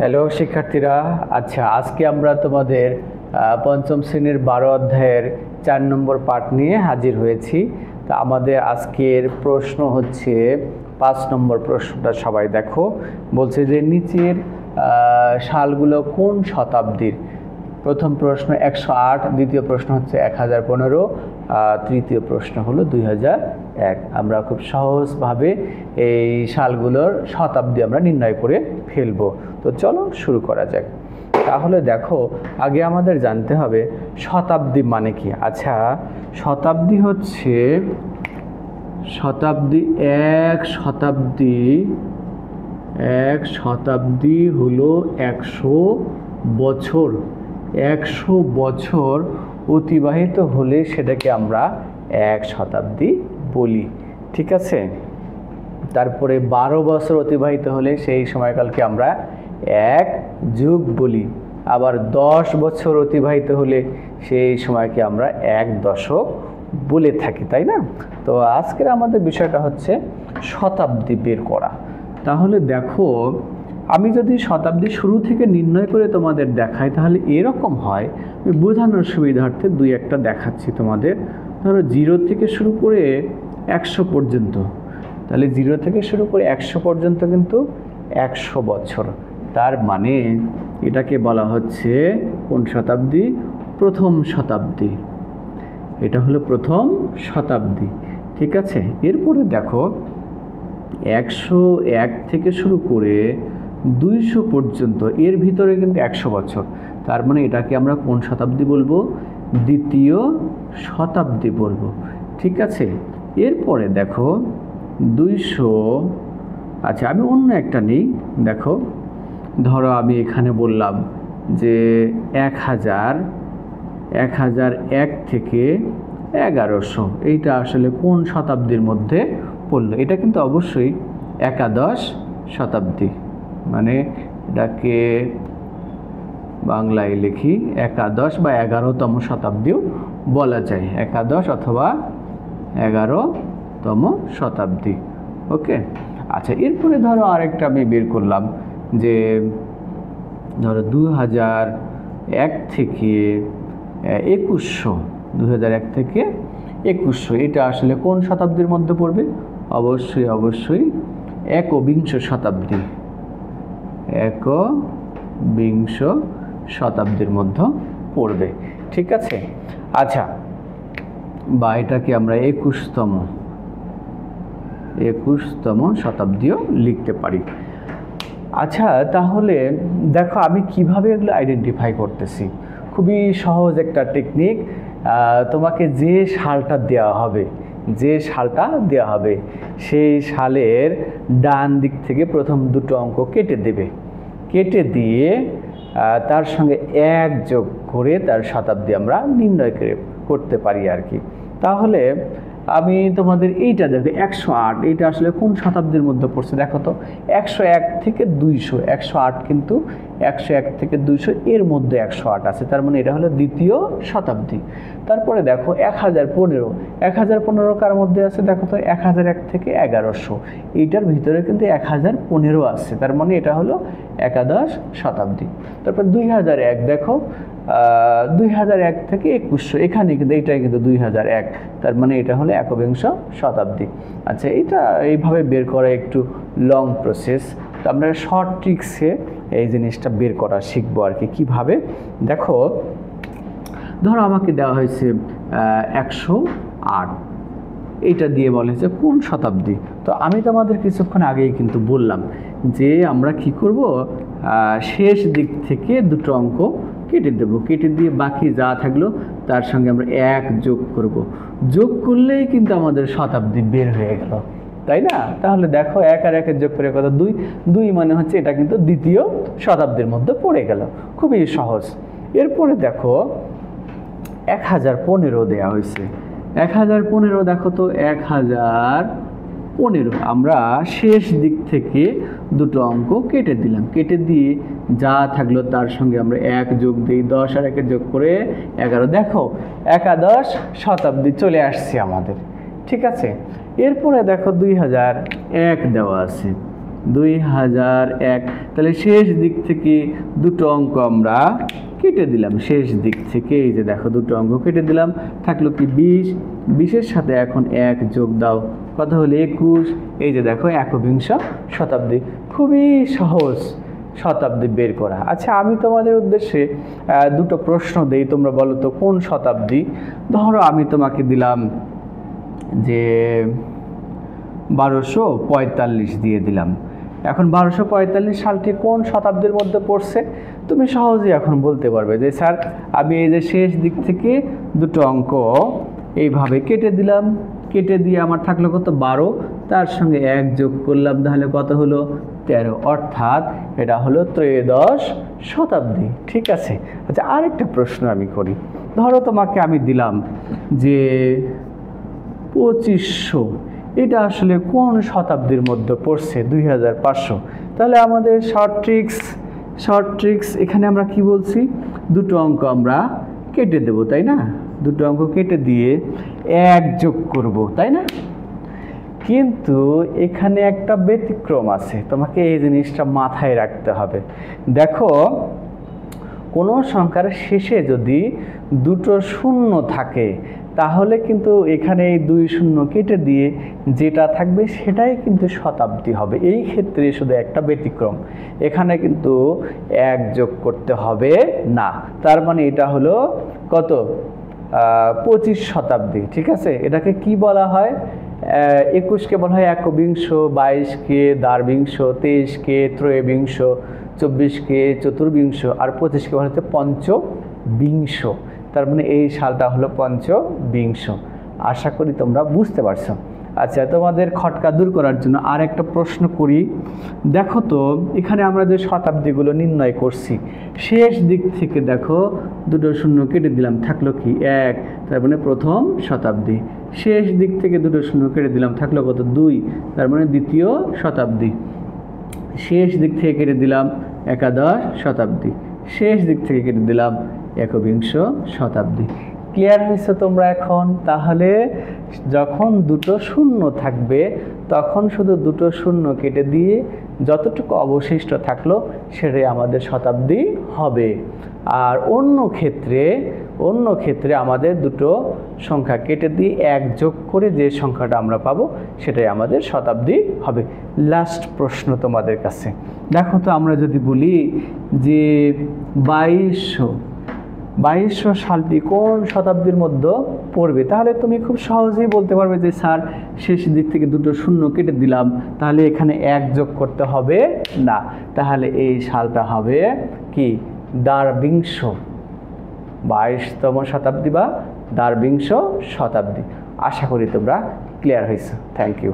Hello শিক্ষার্থীরা, আচ্ছা আজকে আমরা তোমাদের পঞ্চম শ্রেণীর 12 অধ্যায়ের 4 নম্বর পাঠ নিয়ে হাজির হয়েছি। তা আমাদের আজকের প্রশ্ন হচ্ছে 5 নম্বর প্রশ্নটা সবাই দেখো। বলছে যে নিচের সালগুলো কোন শতাব্দীর? প্রথম প্রশ্ন 108, দ্বিতীয় প্রশ্ন হচ্ছে 1015, তৃতীয় প্রশ্ন হলো 2001। আমরা খুব সহজভাবে এই সালগুলোর শতাব্দী আমরা নির্ণয় করে ফেলবো। তো চলো শুরু করা যাক। তাহলে দেখো, আগে আমাদের জানতে হবে শতাব্দী মানে কি। আচ্ছা, শতাব্দী হচ্ছে এক শতাব্দী হলো 100 বছর। 100 বছর অতিবাহিত হলে সেটাকে আমরা এক শতাব্দী বলি, ঠিক আছে। তারপরে 12 বছর অতিবাহিত হলে সেই সময়কালকে আমরা এক যুগ বলি। আবার 10 বছর অতিবাহিত হলে সেই সময়কে আমরা এক দশক বলে থাকি, তাই না? তো আজকের আমাদের বিষয়টা হচ্ছে শতাব্দী বের করা। তাহলে দেখো, আমি যদি শতাব্দী শুরু থেকে নির্ণয় করে তোমাদের দেখাই তাহলে এরকম হয়। আমি বোঝানোর সুবিধার্থে দুই একটা দেখাচ্ছি তোমাদের। ধরো 0 থেকে শুরু করে 100 পর্যন্ত, তাহলে 0 থেকে শুরু করে 100 পর্যন্ত কিন্তু 100 বছর। তার মানে এটাকে বলা হচ্ছে কোন শতাব্দী? প্রথম শতাব্দী। এটা হলো প্রথম শতাব্দী, ঠিক আছে। এরপরে দেখো 101 থেকে শুরু করে 200 পর্যন্ত, এর ভিতরে কিন্তু 100 বছর। তার মানে এটাকে আমরা কোন শতাব্দী বলবো? দ্বিতীয় শতাব্দী বলবো, ঠিক আছে। এরপরে দেখো 200, আচ্ছা আমি অন্য একটা নিই। দেখো, ধরো আমি এখানে বললাম যে 1001 থেকে 1100, এইটা আসলে কোন শতাব্দীর মধ্যে পড়লো? এটা কিন্তু অবশ্যই একাদশ শতাব্দী, মানে এটাকে বাংলায় লিখি একাদশ বা 11তম শতাব্দীও বলা যায়, একাদশ অথবা 11তম শতাব্দী। ওকে, আচ্ছা এরপরে ধরো আরেকটা আমি বের করলাম যে ধরো 2001 থেকে 2100, 2001 থেকে 2100, এটা আসলে কোন শতাব্দীর মধ্যে পড়বে? অবশ্যই একবিংশ শতাব্দী, একবিংশ শতাব্দীর মধ্যে পড়বে, ঠিক আছে। আচ্ছা, বা এটাকে আমরা 21তম শতাব্দীও লিখতে পারি। আচ্ছা, তাহলে দেখো আমি কিভাবে এগুলো আইডেন্টিফাই করতেছি। খুবই সহজ একটা টেকনিক। তোমাকে যে সালটা দেওয়া হবে সেই সালের ডান দিক থেকে প্রথম দুটো অঙ্ক কেটে দেবে। কেটে দিয়ে তার সঙ্গে 1 যোগ করে তার শতাব্দী আমরা নির্ণয় করতে পারি আর কি। তাহলে আমি তোমাদের এইটা দেখো 108, এইটা আসলে কোন শতাব্দীর মধ্যে পড়ছে দেখো তো। 101 থেকে 200, 108 কিন্তু 101 থেকে 200 এর মধ্যে 108 আছে, তার মানে এটা হলো দ্বিতীয় শতাব্দী। তারপরে দেখো 1015 কার মধ্যে আছে দেখো তো, 1001 থেকে 1100, এইটার ভিতরে কিন্তু 1015 আছে, তার মানে এটা হলো একাদশ শতাব্দী। তারপর 2001 দেখো, 2001 থেকে 2100, এখানে কিন্তু এইটাই কিন্তু 2001, তার মানে এটা হলো একবিংশ শতাব্দী। আচ্ছা, এটা এইভাবে বের করা একটু লং প্রসেস, তো আমরা শর্ট ট্রিক্সে এই জিনিসটা বের করা শিখবো আর কি। কীভাবে দেখো, ধরো আমাকে দেওয়া হয়েছে 108, এইটা দিয়ে বলা হয়েছে কোন শতাব্দী। তো আমি তোমাদের কিছুক্ষণ আগেই কিন্তু বললাম যে আমরা কি করব, শেষ দিক থেকে দুটো অঙ্ক কেটে দেব, কেটে দিয়ে বাকি যা থাকলো তার সঙ্গে আমরা 1 যোগ করব। যোগ করলেই কিন্তু আমাদের শতাব্দী বের হয়ে গেল, তাই না? তাহলে দেখো 1 আর 1 যোগ করে কত? 2 মানে হচ্ছে এটা কিন্তু দ্বিতীয় শতাব্দীর মধ্যে পড়ে গেল। খুবই সহজ। এরপরে দেখো 1015 দেওয়া হয়েছে। 1015 দেখো তো, 1015 আমরা শেষ দিক থেকে দুটো অঙ্ক কেটে দিলাম, কেটে দিয়ে যা থাকলো তার সঙ্গে আমরা 1 যোগ দিই, 10 আর 1 যোগ করে 11। দেখো একাদশ শতাব্দী চলে আসছে আমাদের, ঠিক আছে। এরপরে দেখো 2001 দেওয়া আছে। 2001। তাহলে শেষ দিক থেকে দুটো অঙ্ক আমরা কেটে দিলাম, শেষ দিক থেকে এই যে দেখো দুটো অঙ্ক কেটে দিলাম, থাকলো কি 20, 20-এর সাথে এখন 1 যোগ দাও, কত হলো 21। এই যে দেখো একবিংশ শতাব্দী, খুবই সহজ শতাব্দী বের করা। আচ্ছা, আমি তোমাদের উদ্দেশ্যে দুটো প্রশ্ন দেই, তোমরা বলো তো কোন শতাব্দী। ধরো আমি তোমাকে দিলাম যে 1245 দিয়ে দিলাম। এখন 1245 সালটি কোন শতাব্দীর মধ্যে পড়ছে? তুমি সহজেই এখন বলতে পারবে যে স্যার আমি এই যে শেষ দিক থেকে দুটো অঙ্ক এইভাবে কেটে দিলাম, কেটে দিয়ে আমার থাকলো কত 12, তার সঙ্গে 1 যোগ করলাম, তাহলে কত হলো 13, অর্থাৎ এটা হলো ত্রয়োদশ শতাব্দী। ঠিক আছে। আচ্ছা, আরেকটা প্রশ্ন আমি করি। ধরো তোমাকে আমি দিলাম যে 2500, এটা আসলে কোন শতাব্দীর মধ্যে পড়ছে? 2500। তাহলে আমাদের শর্ট ট্রিক্স এখানে আমরা কি বলছি, দুটো অঙ্ক আমরা কেটে দেব, তাই না? দুটো অঙ্ক কেটে দিয়ে 1 যোগ করব, তাই না? কিন্তু এখানে একটা ব্যতিক্রম আছে, তোমাকে এই জিনিসটা মাথায় রাখতে হবে। দেখো, কোনো সংখ্যার শেষে যদি দুটো শূন্য থাকে তাহলে কিন্তু এখানে এই 2 শূন্য কেটে দিয়ে যেটা থাকবে সেটাই কিন্তু শতাব্দী হবে। এই ক্ষেত্রে শুধু একটা ব্যতিক্রম, এখানে কিন্তু 1 যোগ করতে হবে না। তার মানে এটা হলো কত? 25 শতাব্দী। ঠিক আছে। এটাকে কি বলা হয়? 21কে বলা হয় একবিংশ, 22কে দ্বাবিংশ, 23কে ত্রয়োবিংশ, 24কে চতুর্বিংশ, আর 25কে বলা হচ্ছে পঞ্চবিংশ। তার মানে এই সালটা হলো পঞ্চবিংশ। আশা করি তোমরা বুঝতে পারছো। আচ্ছা, তোমাদের খটকা দূর করার জন্য আর একটা প্রশ্ন করি। দেখো তো, এখানে আমরা যে শতাব্দীগুলো নির্ণয় করছি, শেষ দিক থেকে দেখো দুটো শূন্য কেটে দিলাম, থাকলো কি 1, তার মানে প্রথম শতাব্দী। শেষ দিক থেকে দুটো শূন্য কেটে দিলাম, থাকলো কত 2, তার মানে দ্বিতীয় শতাব্দী। শেষ দিক থেকে কেটে দিলাম একাদশ শতাব্দী। শেষ দিক থেকে কেটে দিলাম একবিংশ শতাব্দী। ক্লিয়ার হয়েছে তোমরা এখন? তাহলে যখন দুটো শূন্য থাকবে তখন শুধু দুটো শূন্য কেটে দিয়ে যতটুকু অবশিষ্ট থাকলো সেটাই আমাদের শতাব্দী হবে। আর অন্য ক্ষেত্রে আমাদের দুটো সংখ্যা কেটে দিয়ে 1 যোগ করে যে সংখ্যাটা আমরা পাবো সেটাই আমাদের শতাব্দী হবে। লাস্ট প্রশ্ন তোমাদের কাছে। দেখো তো, আমরা যদি বলি যে 2200 সালটি কোন শতাব্দীর মধ্যে পড়বে, তাহলে তুমি খুব সহজেই বলতে পারবে যে স্যার শেষ দিক থেকে দুটো শূন্য কেটে দিলাম, তাহলে এখানে 1 যোগ করতে হবে না, তাহলে এই সালটা হবে কি দ্বাবিংশ, 22তম শতাব্দী বা দ্বাবিংশ শতাব্দী। আশা করি তোমরা ক্লিয়ার হয়েছে। Thank you.